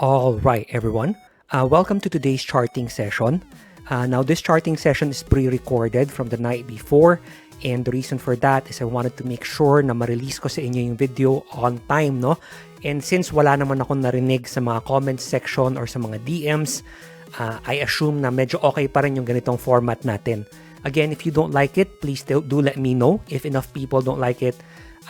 All right, everyone. Welcome to today's charting session. Now, this charting session is pre-recorded from the night before, and the reason for that is I wanted to make sure na ma-release ko sa inyo yung video on time, no? And since wala naman akong narinig sa mga comments section or sa mga DMs, I assume na medyo okay pa rin yung ganitong format natin. Again, if you don't like it, please do let me know. If enough people don't like it,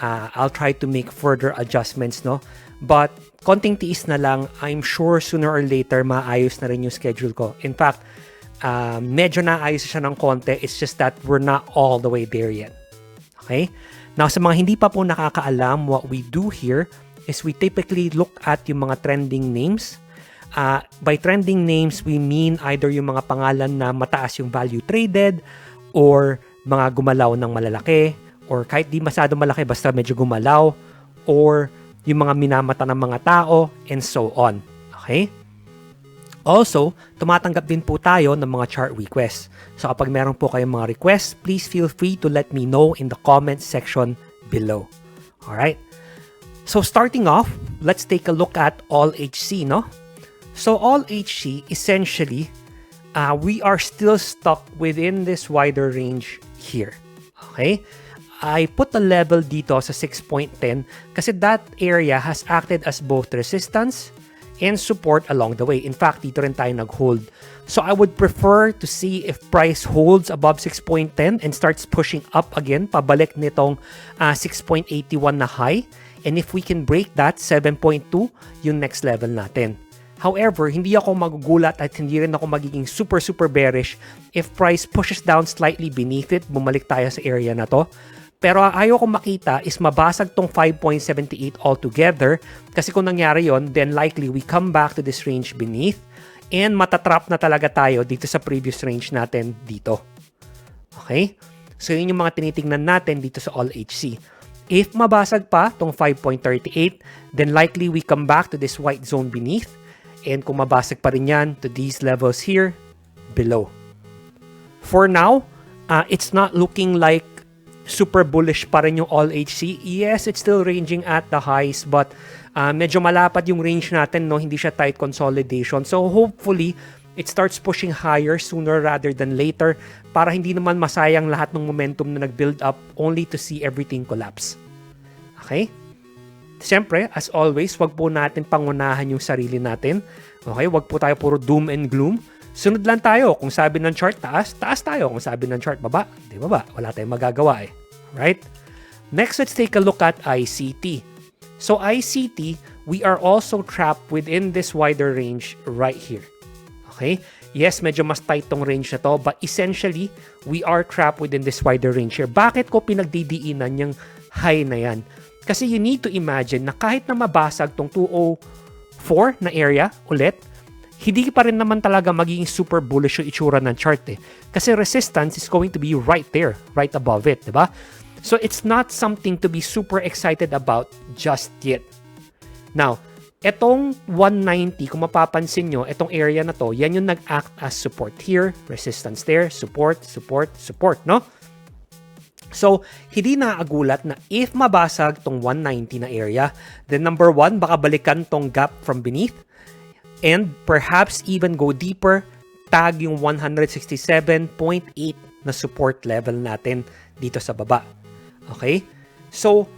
I'll try to make further adjustments, no? But konting tiis na lang, I'm sure sooner or later maayos na rin yung schedule ko. In fact, medyo naayos siya ng konti. It's just that we're not all the way there yet. Okay? Now, sa mga hindi pa po nakakaalam, what we do here is we typically look at yung mga trending names. By trending names, we mean either yung mga pangalan na mataas yung value traded or mga gumalaw ng malalaki or kahit di masyado malaki basta medyo gumalaw or yung mga minamata ng mga tao and so on. Okay? Also, tumatanggap din po tayo ng mga chart requests. So kapag meron po kayong mga requests, please feel free to let me know in the comments section below. Alright? So starting off, let's take a look at ALLHC, no? So ALLHC, essentially, we are still stuck within this wider range here. Okay? I put a level dito sa 6.10 kasi that area has acted as both resistance and support along the way. In fact, dito rin tayo nag-hold. So I would prefer to see if price holds above 6.10 and starts pushing up again, pabalik nitong 6.81 na high. And if we can break that, 7.2, yung next level natin. However, hindi ako magugulat at hindi rin ako magiging super bearish if price pushes down slightly beneath it, bumalik tayo sa area na to. Pero ayaw ko makita is mabasag tong 5.78 altogether kasi kung nangyari yon, then likely we come back to this range beneath and matatrap na talaga tayo dito sa previous range natin dito. Okay? So yun yung mga tinitingnan natin dito sa ALLHC. If mabasag pa tong 5.38, then likely we come back to this white zone beneath. And kung mabasag pa rin yan to these levels here below. For now, it's not looking like super bullish pa rin yung ALLHC. Yes, it's still ranging at the highs but medyo malapad yung range natin, no? Hindi siya tight consolidation. So hopefully, it starts pushing higher sooner rather than later para hindi naman masayang lahat ng momentum na nag-build up only to see everything collapse. Okay? Siyempre, as always, wag po natin pangunahan yung sarili natin. Okay? Wag po tayo puro doom and gloom. Sunod lang tayo. Kung sabi ng chart taas, taas tayo. Kung sabi ng chart baba, di baba. Wala tayong magagawa eh. Right? Next, let's take a look at ICT. So ICT, we are also trapped within this wider range right here. Okay? Yes, medyo mas tight tong range na to, but essentially, we are trapped within this wider range here. Bakit ko pinagdidiinan yung high na yan? Kasi you need to imagine na kahit na mabasag tong 204 na area ulit, hindi pa rin naman talaga magiging super bullish yung itsura ng chart eh. Kasi resistance is going to be right there, right above it, di ba? So it's not something to be super excited about just yet. Now, etong 190, kung mapapansin nyo, etong area na to, yan yung nag-act as support here, resistance there, support, no? So, hindi naagulat na if mabasag tong 190 na area, then number one, baka balikan tong gap from beneath and perhaps even go deeper, tag yung 167.8 na support level natin dito sa baba. Okay? So,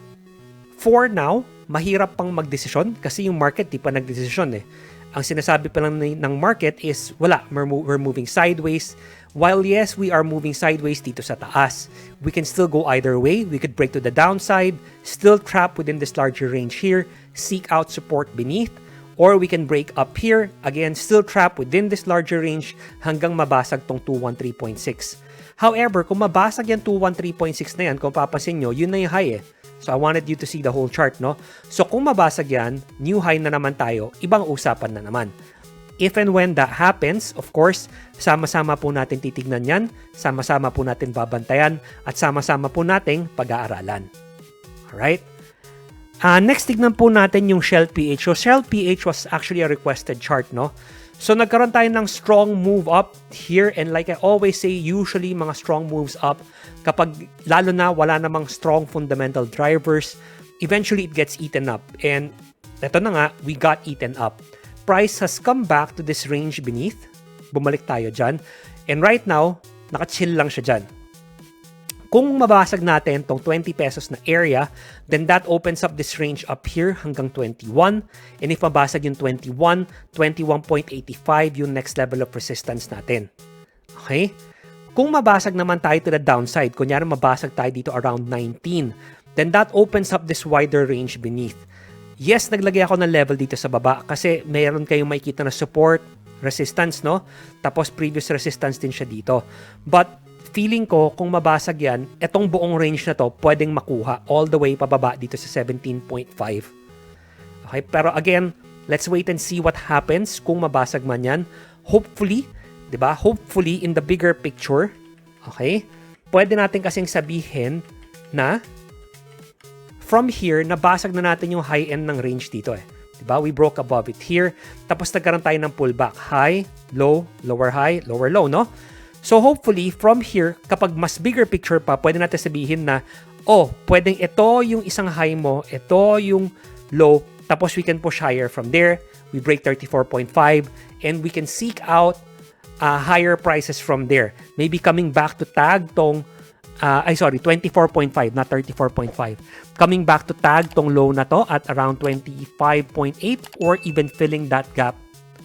for now, mahirap pang magdesisyon kasi yung market di pa nagdesisyon eh. Ang sinasabi pa lang ng market is, wala, we're moving sideways. While yes, we are moving sideways dito sa taas, we can still go either way. We could break to the downside, still trap within this larger range here, seek out support beneath, or we can break up here, again, still trap within this larger range hanggang mabasag tong 213.6. However, kung mabasag yan 213.6 na yan, kung papansin nyo, yun na yung high eh. So I wanted you to see the whole chart, no? So kung mabasag yan, new high na naman tayo, ibang usapan na naman. If and when that happens, of course, sama-sama po natin titignan yan, sama-sama po natin babantayan, at sama-sama po nating pag-aaralan. Alright? Next, tignan po natin yung SHLPH. So SHLPH was actually a requested chart, no? So nagkaroon tayo ng strong move up here, and like I always say, usually mga strong moves up, kapag lalo na wala namang strong fundamental drivers, eventually it gets eaten up. And eto na nga, we got eaten up. price has come back to this range beneath. Bumalik tayo dyan. And right now, naka-chill lang siya dyan. Kung mabasag natin tong 20 pesos na area, then that opens up this range up here hanggang 21. And if mabasag yung 21, 21.85 yung next level of resistance natin. Okay? Kung mabasag naman tayo to the downside, kunyari mabasag tayo dito around 19, then that opens up this wider range beneath. Yes, naglagay ako ng level dito sa baba kasi mayroon kayong makikita na support, resistance, no? Tapos previous resistance din siya dito. But feeling ko, kung mabasag yan, etong buong range na to, pwedeng makuha all the way pababa dito sa 17.5. Okay, pero again, let's wait and see what happens kung mabasag man yan. Hopefully, diba? Hopefully, in the bigger picture, okay, pwede natin kasing sabihin na from here, nabasag na natin yung high end ng range dito eh. Diba? We broke above it here. Tapos nagkaroon tayo ng pullback. High, low, lower high, lower low, no? So hopefully, from here, kapag mas bigger picture pa, pwede natin sabihin na, oh, pwedeng ito yung isang high mo, ito yung low, tapos we can push higher from there. We break 34.5 and we can seek out higher prices from there. Maybe coming back to tag tong 24.5, not 34.5. Coming back to tag tong low na to at around 25.8 or even filling that gap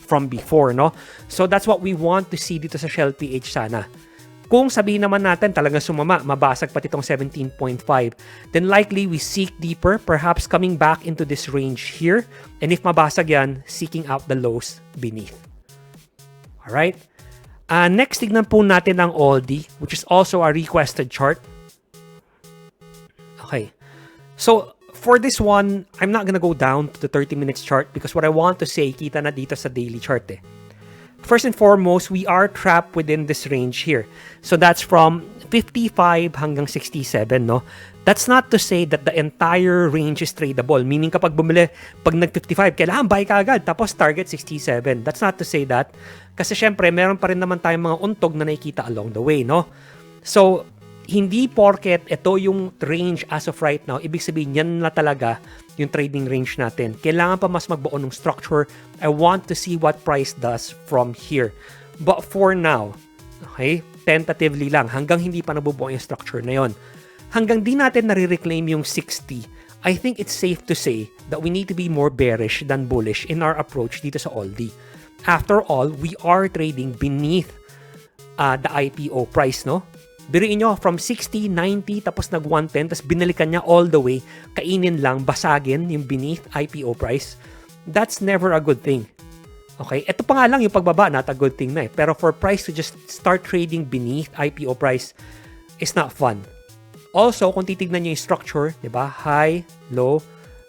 from before, no? So that's what we want to see dito sa SHLPH sana. Kung sabihin naman natin talagang sumama, mabasag pati itong 17.5, then likely we seek deeper, perhaps coming back into this range here. And if mabasag yan, seeking out the lows beneath. Alright? Next, tignan po natin ang ALLDY, which is also a requested chart. Okay. So, for this one, I'm not gonna go down to the 30 minutes chart because what I want to say, kita na dito sa daily chart eh. First and foremost, we are trapped within this range here. So that's from 55 hanggang 67, no? That's not to say that the entire range is tradable. Meaning kapag bumili, pag nag-55, kailangan buy ka agad. Tapos target 67. That's not to say that. Kasi syempre, meron pa rin naman tayong mga untog na nakikita along the way, no? So, hindi porket ito yung range as of right now, ibig sabihin yan na talaga yung trading range natin. Kailangan pa mas magbuo ng structure. I want to see what price does from here. But for now, okay, tentatively lang, hanggang hindi pa nabubuo yung structure na yon, hanggang di natin nare-reclaim yung 60, I think it's safe to say that we need to be more bearish than bullish in our approach dito sa ALLDY. After all, we are trading beneath the IPO price, no? Biriin nyo, from 60, 90, tapos nag-110, tapos binalikan niya all the way, kainin lang, basagin yung beneath IPO price. That's never a good thing. Okay? Ito pa nga lang yung pagbaba, not a good thing na eh. Pero for price to just start trading beneath IPO price is not fun. Also, kung titignan nyo yung structure, diba? High, low,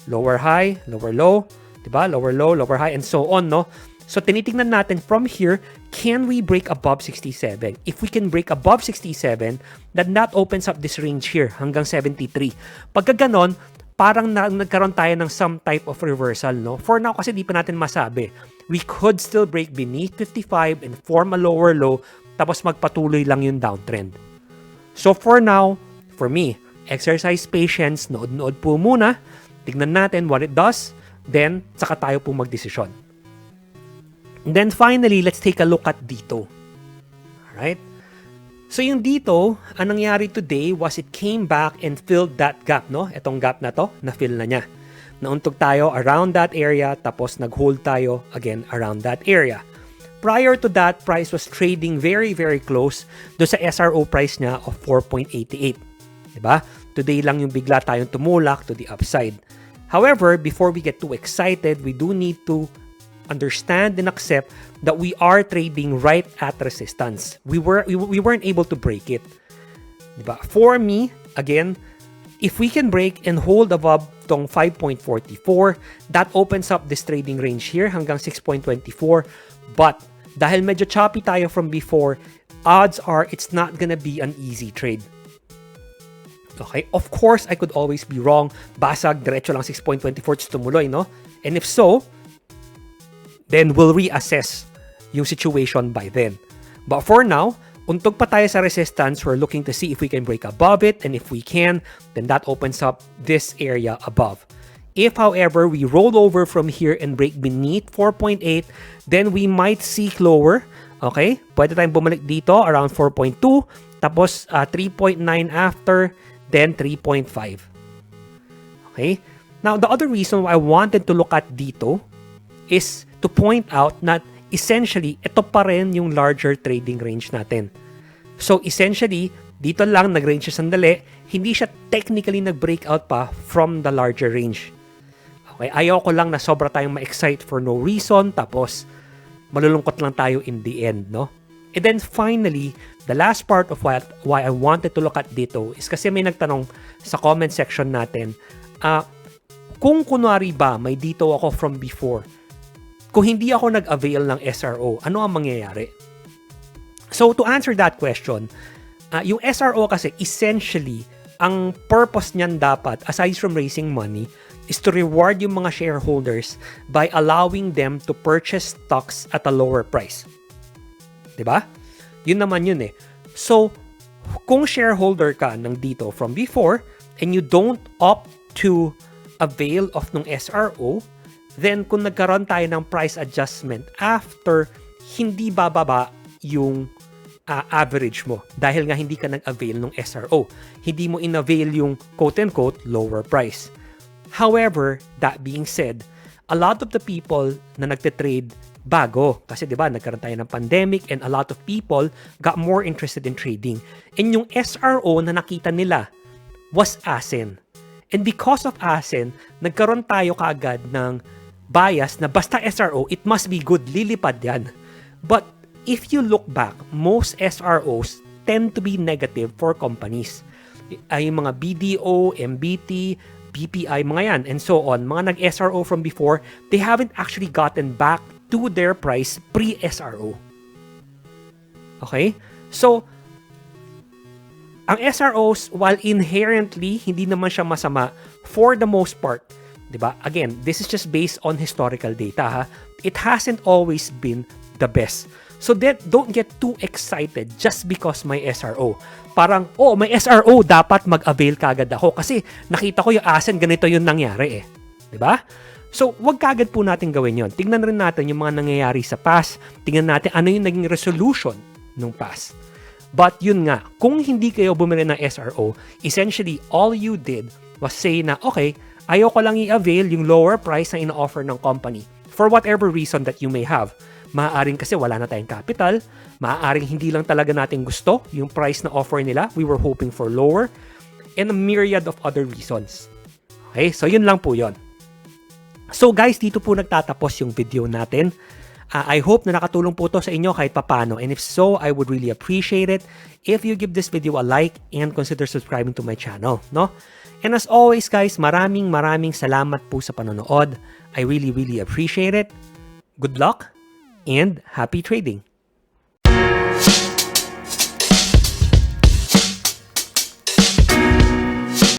lower high, lower low, diba? Lower low, lower high, and so on, no? So, tinitingnan natin from here, can we break above 67? If we can break above 67, then that opens up this range here hanggang 73. Pagka ganon, parang nagkaroon tayo ng some type of reversal, no? For now, kasi di pa natin masabi. We could still break beneath 55 and form a lower low, tapos magpatuloy lang yung downtrend. So, for now, for me, exercise patience, nood-nood po muna, tignan natin what it does, then saka tayo po magdesisyon. And then finally, let's take a look at dito. Alright? So yung dito, ang nangyari today was it came back and filled that gap, no? Itong gap na to, na-fill na niya. Nauntog tayo around that area, tapos nag-hold tayo again around that area. Prior to that, price was trading very, very close do sa SRO price niya of 4.88. Diba? Today lang yung bigla tayong tumulak to the upside. However, before we get too excited, we do need to understand and accept that we are trading right at resistance. We weren't able to break it. Diba? For me, again, if we can break and hold above tong 5.44, that opens up this trading range here hanggang 6.24. But dahil medyo choppy tayo from before, odds are it's not gonna be an easy trade. Okay? Of course, I could always be wrong. Basag, diretso lang 6.24 tumuloy, no? And if so, then we'll reassess yung situation by then. But for now, untog pa tayo sa resistance. We're looking to see if we can break above it. And if we can, then that opens up this area above. If, however, we roll over from here and break beneath 4.8, then we might seek lower. Okay? Pwede tayong bumalik dito around 4.2, tapos 3.9 after, then 3.5. Okay? Now, the other reason why I wanted to look at dito is to point out that essentially, ito pa rin yung larger trading range natin. So, essentially, dito lang nag-range siya sandali, hindi siya technically nag-breakout pa from the larger range. Okay, ayaw ko lang na sobra tayong ma-excite for no reason, tapos malulungkot lang tayo in the end, no? And then finally, the last part of why I wanted to look at dito is kasi may nagtanong sa comment section natin, kung kunwari ba may dito ako from before, kung hindi ako nag-avail ng SRO, ano ang mangyayari? So to answer that question, yung SRO kasi essentially, ang purpose niyan dapat, aside from raising money, is to reward yung mga shareholders by allowing them to purchase stocks at a lower price. Diba? Yun naman yun eh. So, kung shareholder ka ng dito from before and you don't opt to avail of nung SRO, then kung nagkaroon tayo ng price adjustment after, hindi bababa yung average mo dahil nga hindi ka nag-avail ng SRO. Hindi mo in-avail yung quote-unquote lower price. However, that being said, a lot of the people na nagte-trade bago, kasi diba, nagkaroon tayo ng pandemic and a lot of people got more interested in trading. And yung SRO na nakita nila was ASEN. And because of ASEN, nagkaroon tayo kaagad ng bias na basta SRO, it must be good, lilipad yan. But if you look back, most SROs tend to be negative for companies. Ay mga BDO, MBT, BPI, mga yan, and so on, mga nag-SRO from before, they haven't actually gotten back to their price pre-SRO. Okay? So, ang SROs, while inherently, hindi naman siya masama, for the most part, diba? Again, this is just based on historical data, ha? It hasn't always been the best. So don't get too excited just because may SRO. Parang, oh, may SRO, dapat mag-avail kagad ako kasi nakita ko yung ASEN, ganito yung nangyari eh. Diba? So, wag kagad po natin gawin yon. Tingnan rin natin yung mga nangyayari sa past. Tingnan natin ano yung naging resolution nung past. But yun nga, kung hindi kayo bumili ng SRO, essentially, all you did was say na, okay, ayaw ko lang i-avail yung lower price na ina-offer ng company for whatever reason that you may have. Maaaring kasi wala na tayong capital, maaaring hindi lang talaga natin gusto yung price na offer nila, we were hoping for lower, and a myriad of other reasons. Okay, so yun lang po yun. So guys, dito po nagtatapos yung video natin. I hope na nakatulong po to sa inyo kahit papano, and if so, I would really appreciate it if you give this video a like and consider subscribing to my channel, no? And as always guys, maraming salamat po sa panonood. I really appreciate it. Good luck and happy trading!